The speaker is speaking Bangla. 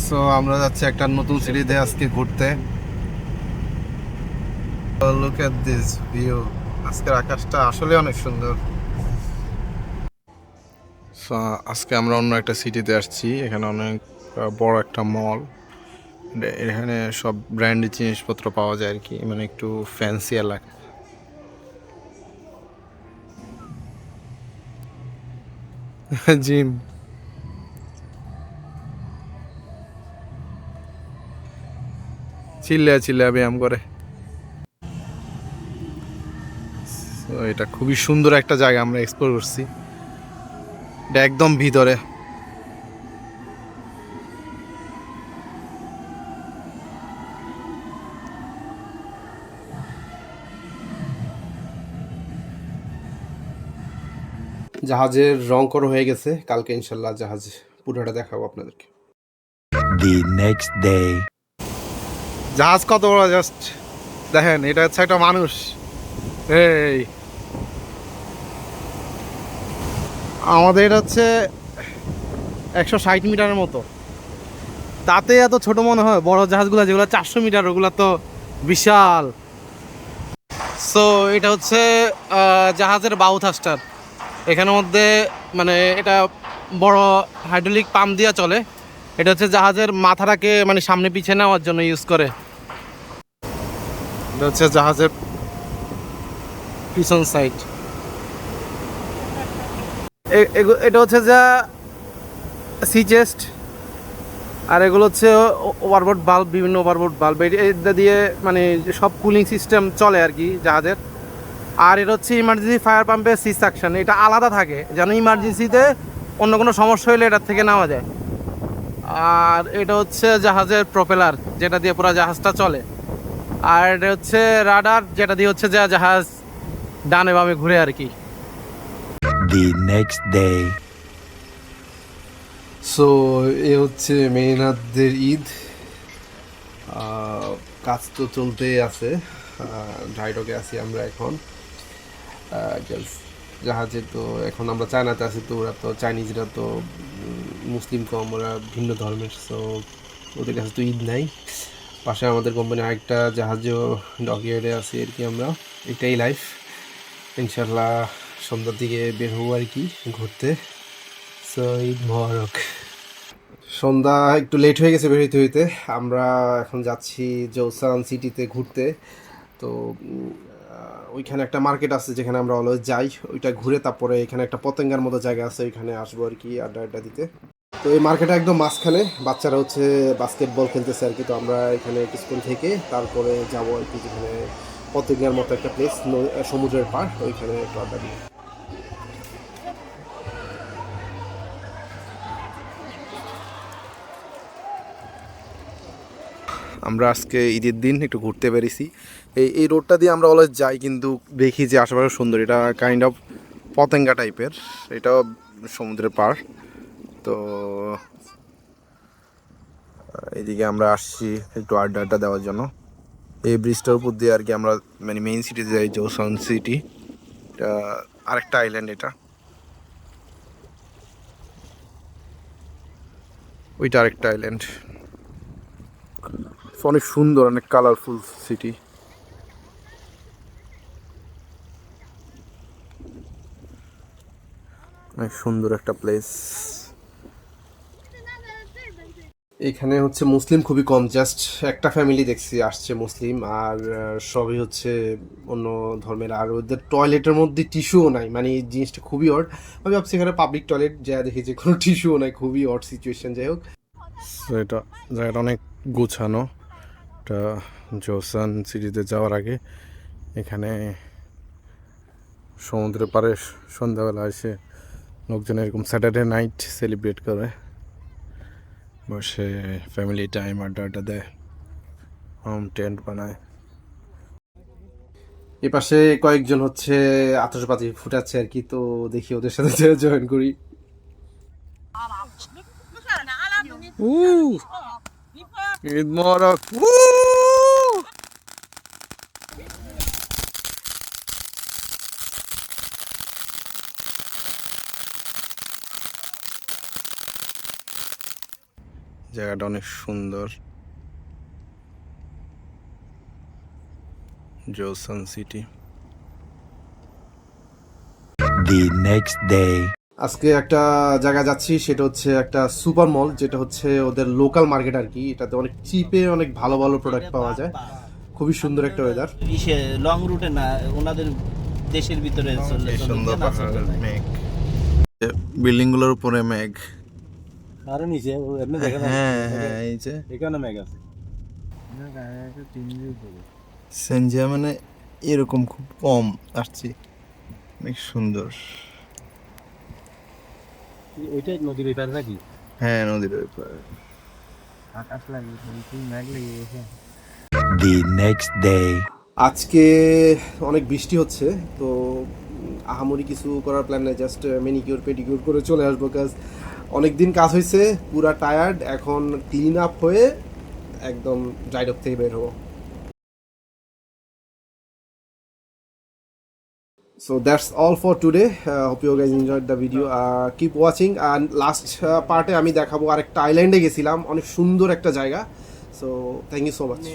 সো আমরা যাচ্ছি একটা নতুন সিটিতে আজকে ঘুরতে। Look at this view. আজকের আকাশটা আসলে অনেক সুন্দর। সো আজকে আমরা অন্য একটা সিটিতে আসছি। এখানে অনেক বড় একটা মল। এখানে সব ব্র্যান্ডের জিনিসপত্র পাওয়া যায় আর কি, মানে একটু ফ্যান্সি এলাকা। জিম চিল্লা ব্যায়াম করে। তো এটা খুবই সুন্দর একটা জায়গা, আমরা এক্সপ্লোর করছি। এটা একদম ভিতরে। জাহাজের রং করা হয়ে গেছে, কালকে ইনশাল্লাহ জাহাজ পুরোটা দেখাবো আপনাদেরকে। The next day. জাহাজ কত বড়, জাস্ট দেখেন। এটা হচ্ছে একটা মানুষ। এই আমাদের এটা হচ্ছে 160 মিটারের মতো। তাতে এত ছোট মনে হয়। বড় জাহাজগুলো যেগুলো 400 মিটার, ওগুলো তো বিশাল। সো এটা হচ্ছে জাহাজের বাউ থাস্টার। এখানের মধ্যে মানে এটা বড় হাইড্রোলিক পাম্প দিয়ে চলে। এটা হচ্ছে জাহাজের মাথাটাকে মানে সামনে পিছিয়ে নেওয়ার জন্য ইউজ করে। এটা হচ্ছে জাহাজের পিছন সাইড। এটা হচ্ছে যা সি চেস্ট। আর এগুলো হচ্ছে ওভারবোর্ড বাল্ব, বিভিন্ন ওভারবোর্ড বাল্ব এটা দিয়ে মানে সব কুলিং সিস্টেম চলে আর কি জাহাজের। আর এটা হচ্ছে ইমার্জেন্সি ফায়ার পাম্পের সি সাকশন, এটা আলাদা থাকে যেন ইমার্জেন্সিতে অন্য কোনো সমস্যা হলে এটার থেকে নেওয়া যায়। আর এটা হচ্ছে জাহাজের প্রপেলার, যেটা দিয়ে পুরো জাহাজটা চলে। আর এটা হচ্ছে রাডার, যেটা দিয়ে হচ্ছে যা জাহাজ ডানে বামে ঘুরে আর কি। The next day. সো এ হচ্ছে মেরিনাদের ঈদ। কাজ তো চলতেই আছে। ড্রাইডকে আছি আমরা এখন। জাহাজে তো এখন আমরা চায়নাতে আছি, তো ওরা তো চাইনিজরা তো মুসলিম কম, ওরা ভিন্ন ধর্মের। সো ওদের কাছে তো ঈদ নাই। পাশে আমাদের কোম্পানি আরেকটা জাহাজেও ডকইয়ার্ডে আছি আর কি আমরা। এটাই লাইফ। ইনশাল্লাহ সন্ধ্যার দিকে বের হবো আর কি ঘুরতে। সো ঈদ মোবারক। সন্ধ্যা একটু লেট হয়ে গেছে বের হইতে হইতে। আমরা এখন যাচ্ছি জৌসান সিটিতে ঘুরতে। তো ওইখানে একটা মার্কেট আছে যেখানে আমরা অলওয়েজ যাই, ওইটা ঘুরে তারপরে এখানে একটা পতেঙ্গার মতো জায়গা আছে, ওইখানে আসবো আর কি আড্ডা আড্ডা দিতে। তো এই মার্কেটে একদম মাঝখানে বাচ্চারা হচ্ছে বাস্কেটবল খেলতেছে আর কি। তো আমরা এখানে কিছুক্ষণ থেকে তারপরে যাবো আর কি, যেখানে পতেঙ্গার মতো একটা প্লেস, সমুদ্রের পার, ওইখানে একটু আড্ডা দিই। আমরা আজকে ঈদের দিন একটু ঘুরতে পেরেছি। এই রোডটা দিয়ে আমরা অলওয়েজ যাই, কিন্তু দেখি যে আশেপাশে সুন্দর। এটা কাইন্ড অফ পতেঙ্গা টাইপের, এটাও সমুদ্রের পাড়। তো এদিকে আমরা আসছি একটু আড্ডা আড্ডা দেওয়ার জন্য। এই ব্রিজটার উপর দিয়ে আর কি আমরা মানে মেইন সিটিতে যাই, জোসান সিটি। এটা আরেকটা আইল্যান্ড, এটা ওইটা আরেকটা আইল্যান্ড। অনেক সুন্দর, অনেক কালারফুল সিটি। অনেক সুন্দর একটা প্লেস। এখানে হচ্ছে মুসলিম খুবই কম, জাস্ট একটা ফ্যামিলি দেখছি আসছে মুসলিম, আর সবই হচ্ছে অন্য ধর্মের। আর ওদের টয়লেটের মধ্যে টিস্যুও নাই, মানে এই জিনিসটা খুবই অড। আমি ভাবছি এখানে পাবলিক টয়লেট, যা দেখি যে কোনো টিস্যুও নাই, খুবই অড সিচুয়েশন। যাই হোক, এটা জায়গাটা অনেক গুছানো। এটা জোসান সিটিতে যাওয়ার আগে এখানে সমুদ্রের পাড়ে সন্ধ্যাবেলা এসে লোকজন এরকম স্যাটারডে নাইট সেলিব্রেট করে, বসে ফ্যামিলি টাইম আড্ডা আড্ডা দেয়, হোম টেন্ট বানায়। এ পাশে কয়েকজন হচ্ছে আতশবাজি ফুটাচ্ছে আর কি, তো দেখি ওদের সাথে জয়েন করি। ঈদ মোবারক। জায়গাটা অনেক সুন্দর। জোসান সিটি। The next day. আজকে একটা জায়গা যাচ্ছি, সেটা হচ্ছে একটা সুপার মল, যেটা হচ্ছে ওদের লোকাল মার্কেট আর কি। এটাতে অনেক চিপে অনেক ভালো ভালো প্রোডাক্ট পাওয়া যায়। খুবই সুন্দর একটা ওয়েদার। ইসে লং রুটে না, ওনাদের দেশের ভিতরে চলে এই সুন্দর গিয়ে না চলে পাহাড়ের যায়। মেঘ, বিল্ডিং গুলোর উপরে মেঘ। আরো নিচে এমনি দেখা যায় হ্যাঁ হ্যাঁ, এই যে এখানে মেঘ আছে। সেনজিয়া মানে এরকম খুব কম আসছি, অনেক সুন্দর। ওইটাই নদীর ওই পারে নাকি? হ্যাঁ, নদীর ওই পারে। আকাশ লাগে মেঘ লেগে গেছে। The next day. আজকে অনেক বৃষ্টি হচ্ছে, তো আহামরি কিছু করার প্ল্যান নেই, জাস্ট মেনিকিউর পেডিকিউর করে চলে আসবো। কাজ অনেক দিন কাজ হয়েছে, পুরা টায়ার্ড, এখন ক্লিন আপ হয়ে একদম ড্রাইড আপ থেকে বের হবো। So that's all for today. Hope you guys enjoyed the video. Keep watching. And last পার্টে আমি দেখাবো আরেকটা আইল্যান্ডে গেছিলাম, অনেক সুন্দর একটা জায়গা। So thank you so much.